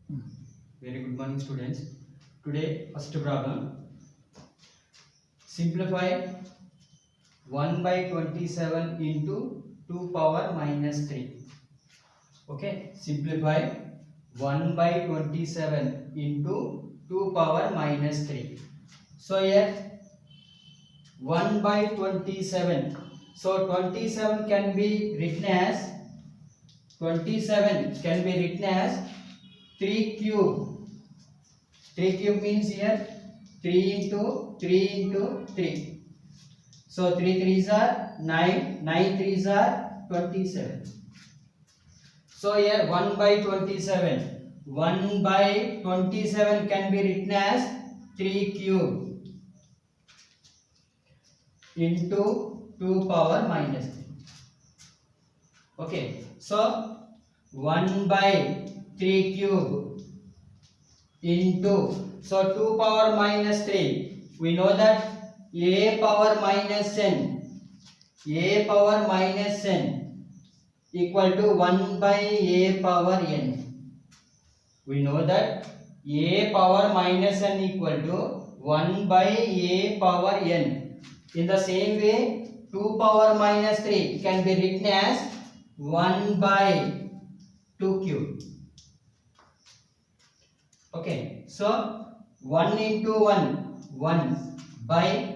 Very good morning, students. Today, first problem. Simplify 1 by 27 into 2 power minus 3. Okay, simplify 1 by 27 into 2 power minus 3. So here 1 by 27. So 27 can be written as 3 cube. 3 cube means here 3 into 3 into 3. So 3 threes are 9, 9 threes are 27. So here 1 by 27. 1 by 27 can be written as 3 cube into 2 power minus 3. Okay, so 1 by 3 cube into, so 2 power minus 3, we know that a power minus n equal to 1 by a power n. We know that a power minus n equal to 1 by a power n. In the same way, 2 power minus 3 can be written as 1 by 2 cube. Okay, so 1 into 1 by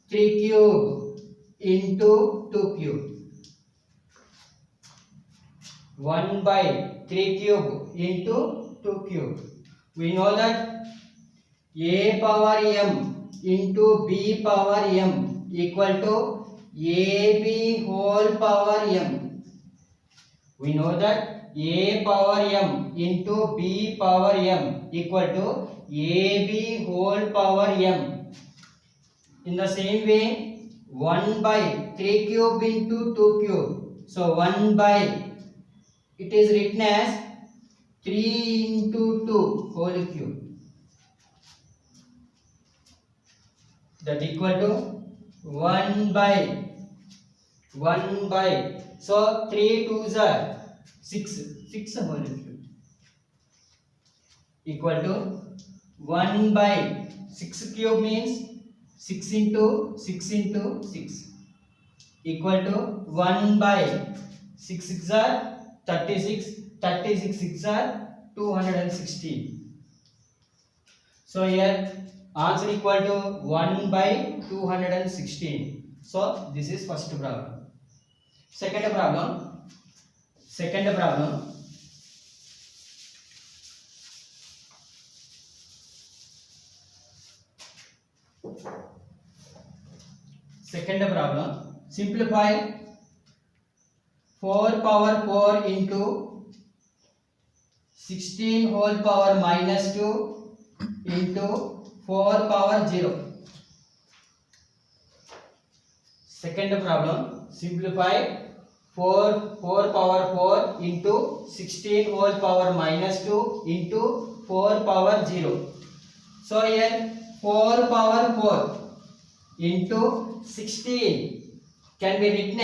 3 cube into 2 cube. 1 by 3 cube into 2 cube. We know that a power m into b power m equal to ab whole power m. We know that a power m into b power m equal to ab whole power m. In the same way, 1 by 3 cube into 2 cube. So 1 by, it is written as 3 into 2 whole cube. That equal to 1 by, so 3 twos are 6 whole cube equal to 1 by 6 cube means 6 into 6 into 6 equal to 1 by 6 6 are 36, 36 6 are 216. So here answer equal to 1 by 216. So this is first problem. Second problem. Second problem. Simplify 4 power 4 into 16 whole power minus 2 into 4 power 0. Second problem, simplify 4 power 4 into 16 whole power minus 2 into 4 power 0. So here 4 power 4 into 16 can be written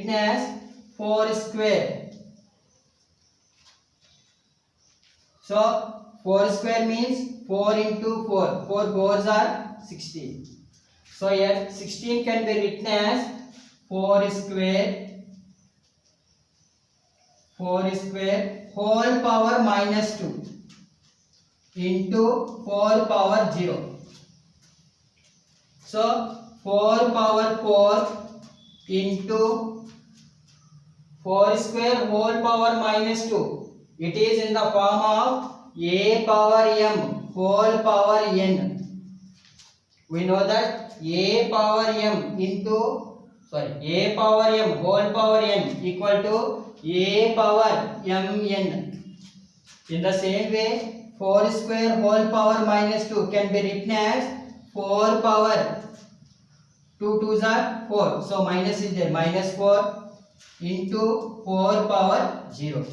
as 4 square. So 4 square means 4 into 4. 4 4s are 16. So here 16 can be written as 4 square whole power minus 2 into 4 power 0. So 4 power 4 into 4 square whole power minus 2. It is in the form of a power m whole power n. We know that a power m whole power n equal to a power mn. In the same way, 4 square whole power minus 2 can be written as 4 power 2 2s are 4. So minus is there, minus 4 into 4 power 0.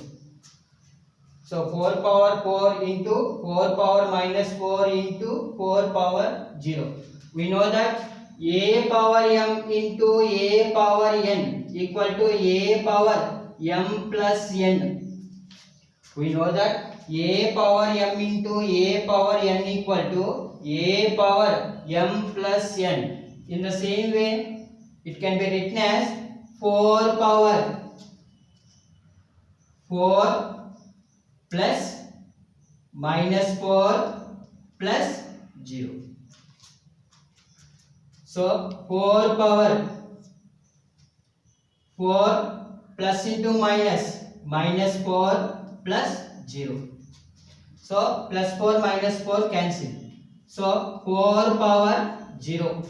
So 4 power 4 into 4 power minus 4 into 4 power 0. We know that a power m into a power n equal to a power m plus n. We know that a power m into a power n equal to a power m plus n. In the same way, it can be written as 4 power 4 plus minus 4 plus 0. So 4 power 4 plus into minus 4 plus 0. So plus 4 minus 4 cancel. So 4 power 0.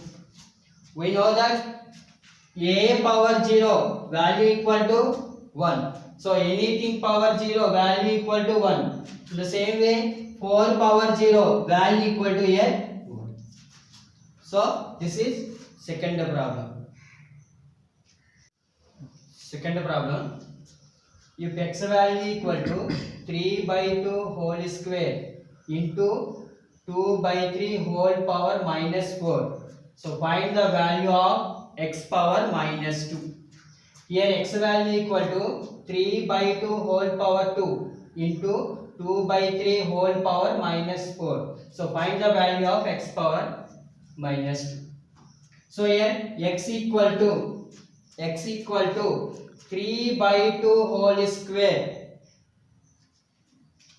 We know that a power 0 value equal to 1. So anything power 0 value equal to 1. In the same way 4 power 0 value equal to 1. So this is second problem. Second problem. If x value equal to 3 by 2 whole square into 2 by 3 whole power minus 4. So find the value of x power minus 2. Here x value equal to 3 by 2 whole power 2 into 2 by 3 whole power minus 4. So find the value of x power minus 2. So here x equal to 3 by 2 whole square.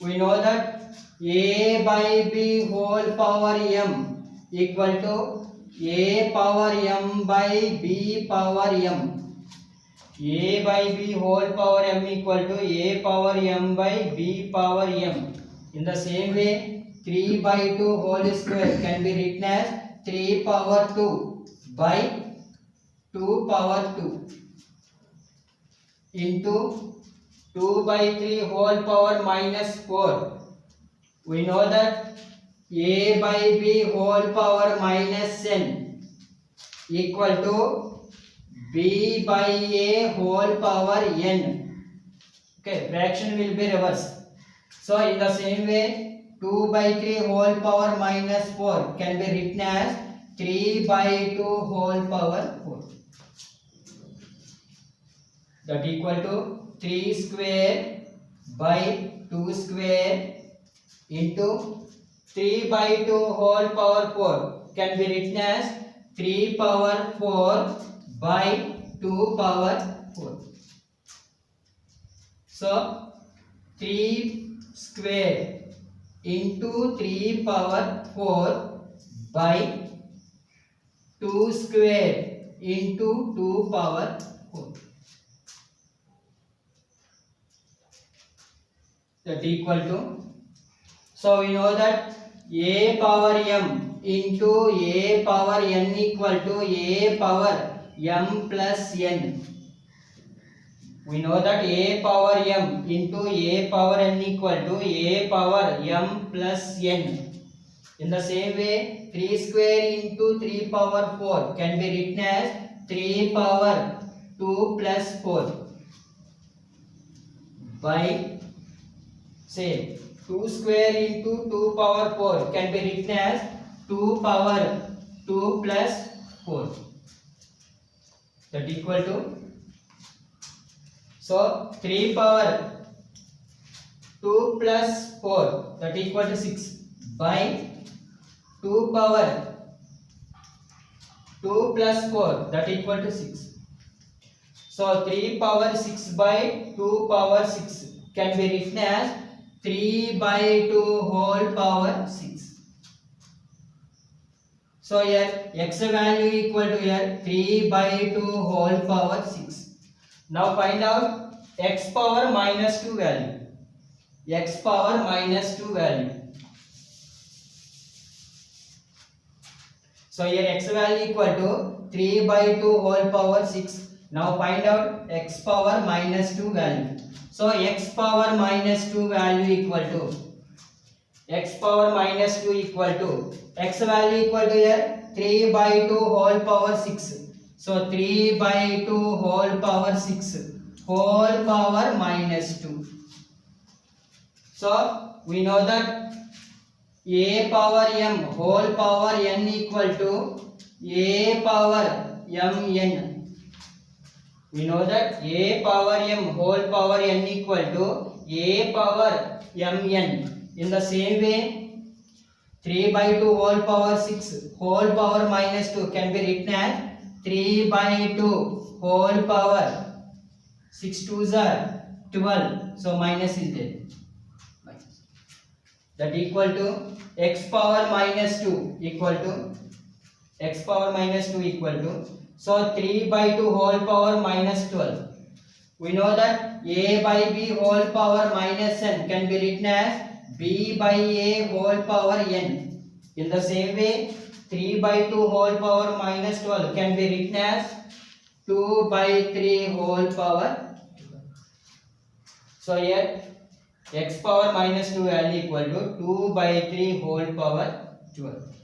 We know that a by b whole power m equal to a power m by b power m. A by b whole power m equal to a power m by b power m. In the same way, 3 by 2 whole square can be written as 3 power 2 by 2 power 2 into 2 by 3 whole power minus 4. We know that a by b whole power minus n equal to b by a whole power n. Okay, fraction will be reversed. So in the same way, 2 by 3 whole power minus 4 can be written as 3 by 2 whole power 4. That equal to 3 square by 2 square into 3 by 2 whole power 4 can be written as 3 power 4 by 2 power 4. So 3 square into 3 power 4 by 2 square into 2 power 4. That equal to, so we know that a power m into a power n equal to a power m plus n. We know that a power m into a power n equal to a power m plus n. In the same way, 3 square into 3 power 4 can be written as 3 power 2 plus 4 by, say, 2 square into 2 power 4 can be written as 2 power 2 plus 4. That equal to, so 3 power 2 plus 4 that equal to 6 by 2 power 2 plus 4 that equal to 6. So 3 power 6 by 2 power 6 can be written as 3 by 2 whole power 6. So here x value equal to here 3 by 2 whole power 6. Now find out x power minus 2 value. X power minus 2 value. So here x value equal to 3 by 2 whole power 6. Now find out x power minus 2 value. So x power minus 2 value equal to, x power minus 2 equal to, x value equal to here 3 by 2 whole power 6. So 3 by 2 whole power 6 whole power minus 2. So we know that a power m whole power n equal to a power mn. We know that a power m whole power n equal to a power mn. In the same way, 3 by 2 whole power 6 whole power minus 2 can be written as 3 by 2 whole power 6 2s are 12. So minus is there. That equal to x power minus 2 equal to x power minus 2 equal to, so 3 by 2 whole power minus 12. We know that a by b whole power minus n can be written as b by a whole power n. In the same way, 3 by 2 whole power minus 12 can be written as 2 by 3 whole power 12. So here x power minus 2 value equal to 2 by 3 whole power 12.